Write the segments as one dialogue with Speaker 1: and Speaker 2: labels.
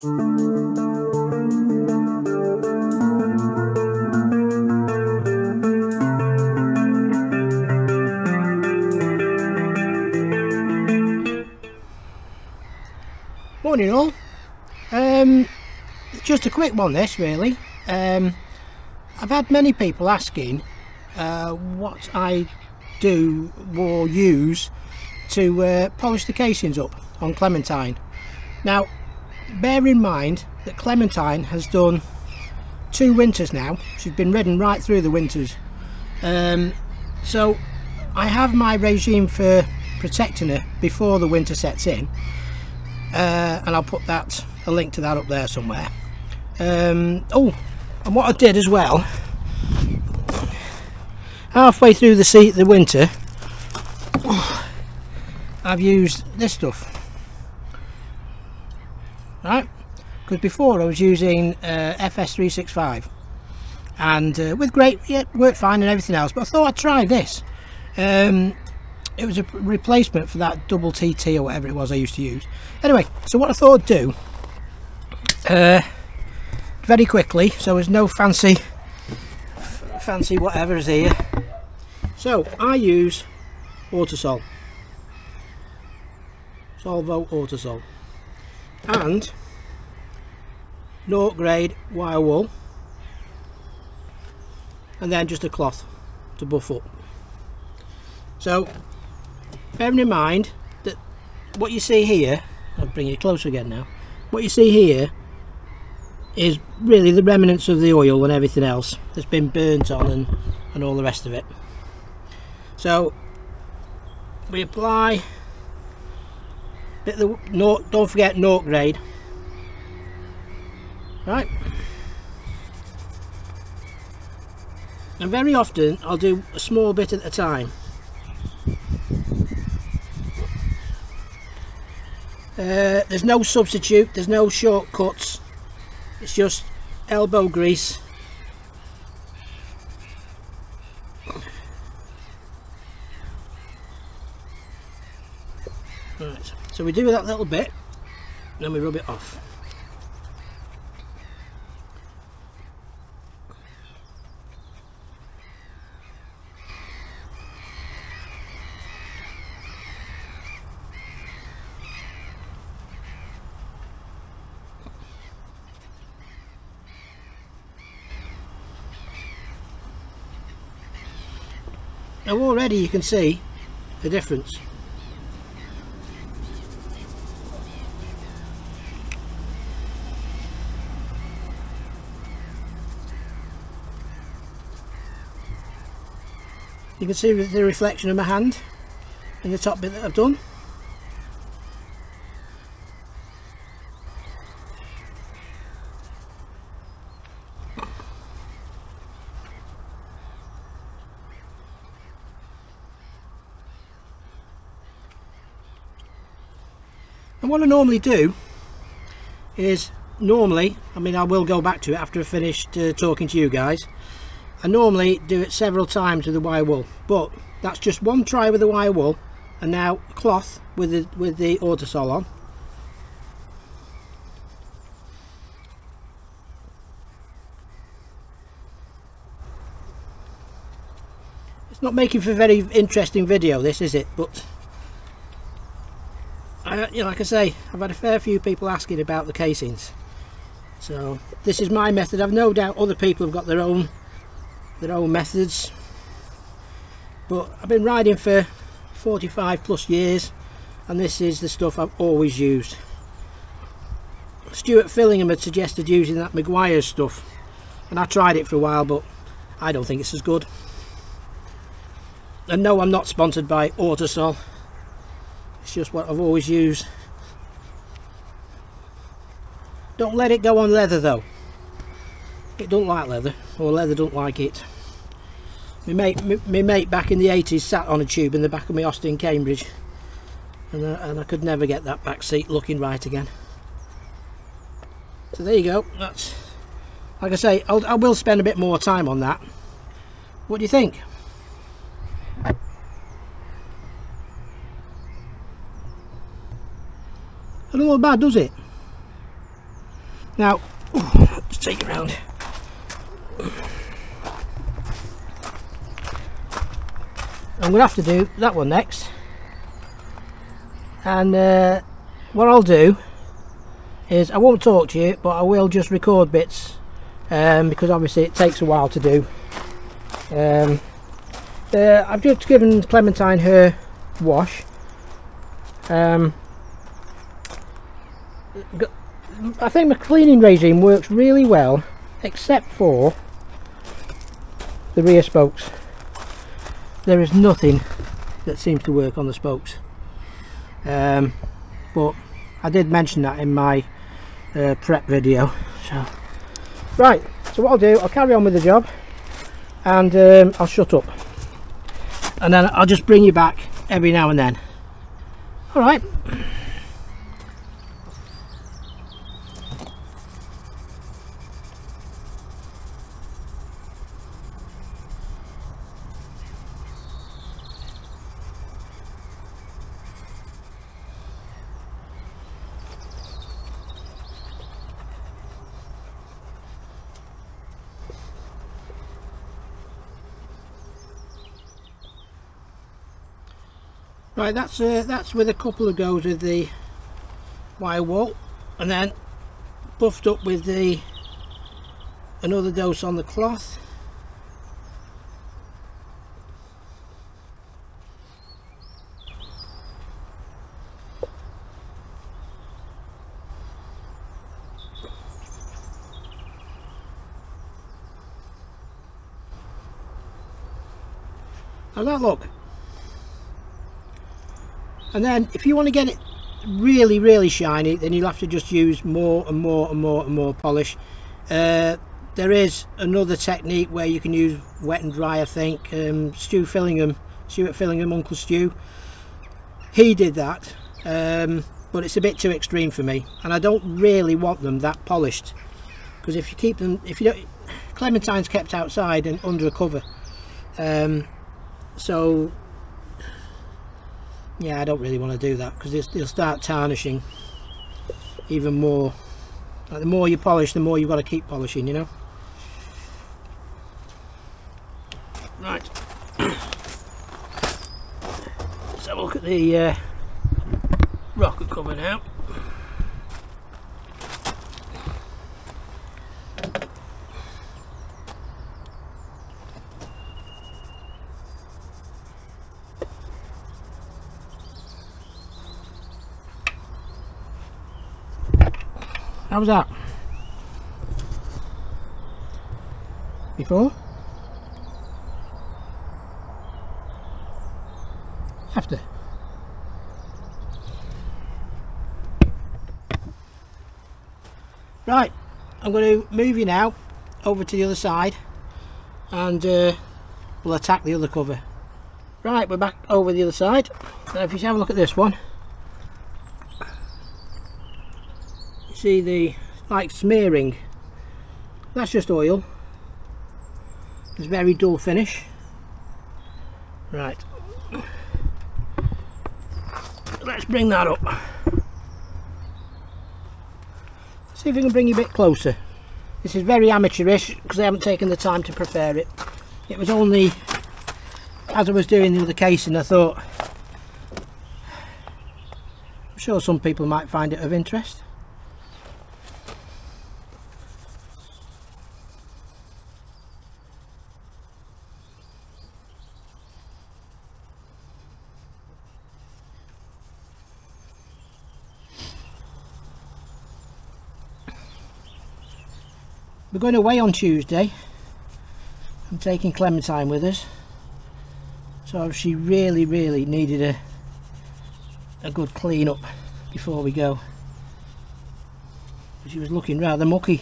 Speaker 1: Morning all. Just a quick one this really. I've had many people asking what I do or use to polish the casings up on Clementine. Now bear in mind that Clementine has done 2 winters now. She's been ridden right through the winters, so I have my regime for protecting her before the winter sets in, and I'll put a link to that up there somewhere. Oh, and what I did as well, halfway through the winter, I've used this stuff, right? Because before I was using FS365, and with great, yeah, worked fine and everything else, but I thought I'd try this. It was a replacement for that double TT or whatever it was I used to use. Anyway, so what I thought I'd do, very quickly, so there's no fancy whatever's here. So I use Autosol, Solvo Autosol, and 0 grade wire wool, and then just a cloth to buff up. So bearing in mind that what you see here, I'll bring it closer again now, what you see here is really the remnants of the oil and everything else that's been burnt on and all the rest of it. So we apply a bit of the, don't forget 0 grade, right? And very often I'll do a small bit at a time. There's no substitute, there's no shortcuts, it's just elbow grease. Right, so we do that little bit, then we rub it off. Now already you can see the difference. You can see the reflection of my hand in the top bit that I've done. And what I normally do is, I mean I will go back to it after I've finished talking to you guys, I normally do it several times with the wire wool, but that's just one try with the wire wool, and now cloth with the Autosol on. It's not making for a very interesting video this, is it? But you know, like I say, I've had a fair few people asking about the casings, so this is my method. I've no doubt other people have got their own methods, but I've been riding for 45 plus years and this is the stuff I've always used. Stuart Fillingham had suggested using that Maguire's stuff, and I tried it for a while, but I don't think it's as good. And no, I'm not sponsored by Autosol, it's just what I've always used. Don't let it go on leather though. It don't like leather, or leather don't like it. My mate back in the 80s sat on a tube in the back of my Austin Cambridge, and I could never get that back seat looking right again. So there you go. That's, like I say, I will spend a bit more time on that. What do you think? It doesn't look bad, does it? Now, just take it round. I'm going to have to do that one next, and what I'll do is I won't talk to you, but I will just record bits, because obviously it takes a while to do. I've just given Clementine her wash. I think my cleaning regime works really well, except for the rear spokes. There is nothing that seems to work on the spokes, but I did mention that in my prep video. So right, so what I'll do, I'll carry on with the job, and I'll shut up, and then I'll just bring you back every now and then. All right. Right, that's with a couple of goes with the wire wall, and then buffed up with another dose on the cloth. How's that look? And then if you want to get it really shiny, then you'll have to just use more and more polish. There is another technique where you can use wet and dry, I think. Stuart Fillingham, Uncle Stu, he did that, but it's a bit too extreme for me, and I don't really want them that polished, because if you keep them, Clementine's kept outside and under a cover, so yeah, I don't really want to do that, because they'll start tarnishing even more. Like, the more you polish, the more you've got to keep polishing, you know. Right. Let's have a look at the rocker cover now. How was that? Before? After? Right, I'm going to move you now over to the other side, and we'll attack the other cover. Right, we're back over the other side. Now if you have a look at this one, see the like smearing, that's just oil. It's very dull finish. Right, let's bring that up, see if we can bring you a bit closer. This is very amateurish because I haven't taken the time to prepare it. It was only as I was doing the other casing I thought, I'm sure some people might find it of interest. We're going away on Tuesday. I'm taking Clementine with us, so she really needed a good clean up before we go. She was looking rather mucky.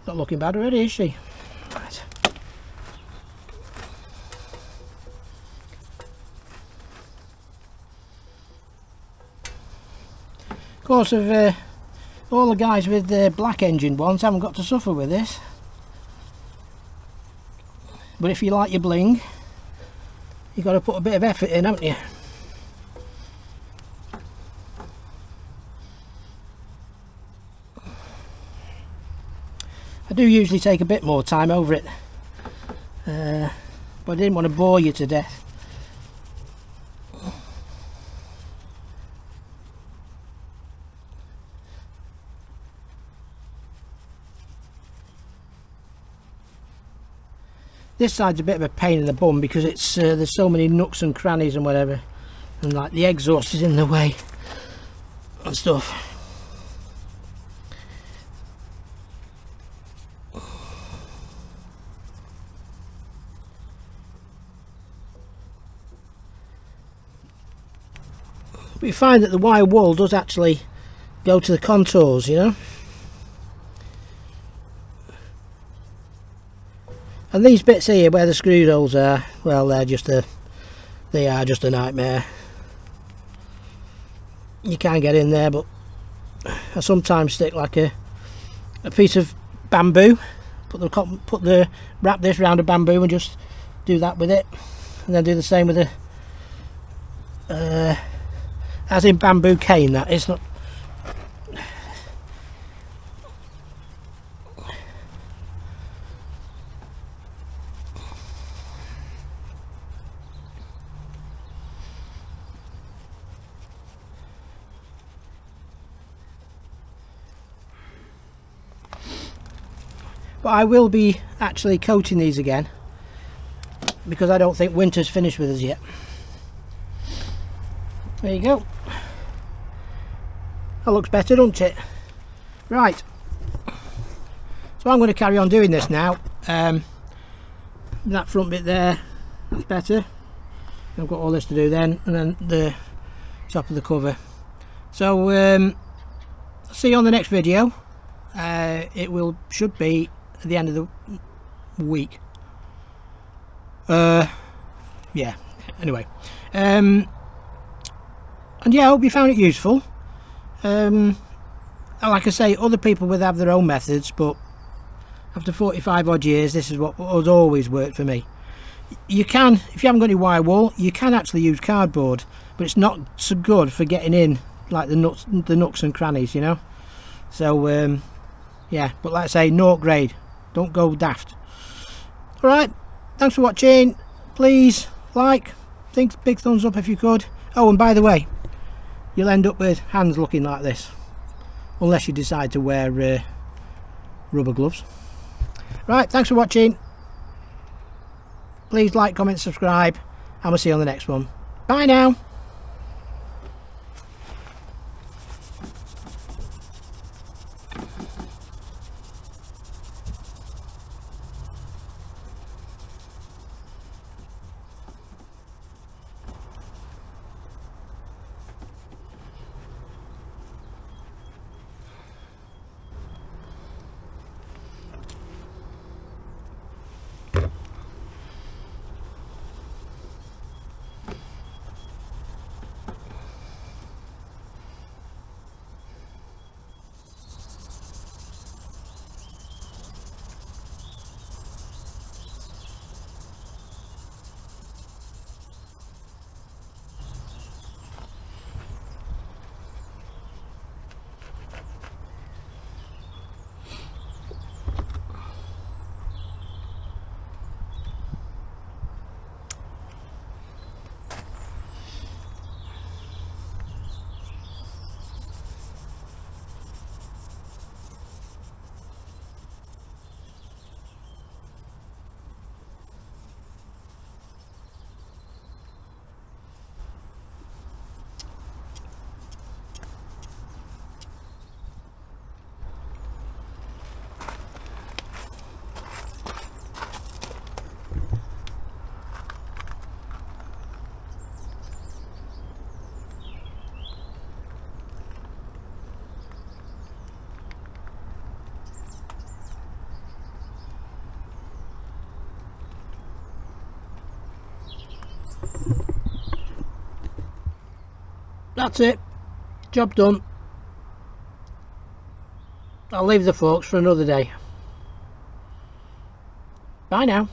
Speaker 1: Not looking bad already, is she? Right. Of course, I've All the guys with the black engine ones haven't got to suffer with this. But if you like your bling, you've got to put a bit of effort in, haven't you? I do usually take a bit more time over it, but I didn't want to bore you to death. This side's a bit of a pain in the bum because it's there's so many nooks and crannies and whatever, and like the exhaust is in the way and stuff. But you find that the wire wool does actually go to the contours, you know. And these bits here where the screw holes are, well, they are just a nightmare. You can get in there, but I sometimes stick like a piece of bamboo, wrap this round a bamboo and just do that with it, and then do the same with the as in bamboo cane. That is not. But I will be actually coating these again because I don't think winter's finished with us yet. There you go. That looks better, doesn't it? Right. So I'm going to carry on doing this now. That front bit there, that's better. I've got all this to do then, and then the top of the cover. So see you on the next video. It should be at the end of the week. Yeah, anyway, and yeah, I hope you found it useful. Like I say, other people would have their own methods, but after 45 odd years, this is what has always worked for me. You can, if you haven't got any wire wool, you can actually use cardboard, but it's not so good for getting in like the nooks and crannies, you know. So yeah, but like I say, naught grade, don't go daft. Alright, thanks for watching. Please like, big thumbs up if you could. Oh, and by the way, you'll end up with hands looking like this, unless you decide to wear rubber gloves. Right, thanks for watching. Please like, comment, subscribe, and we'll see you on the next one. Bye now. That's it. Job done. I'll leave the forks for another day. Bye now.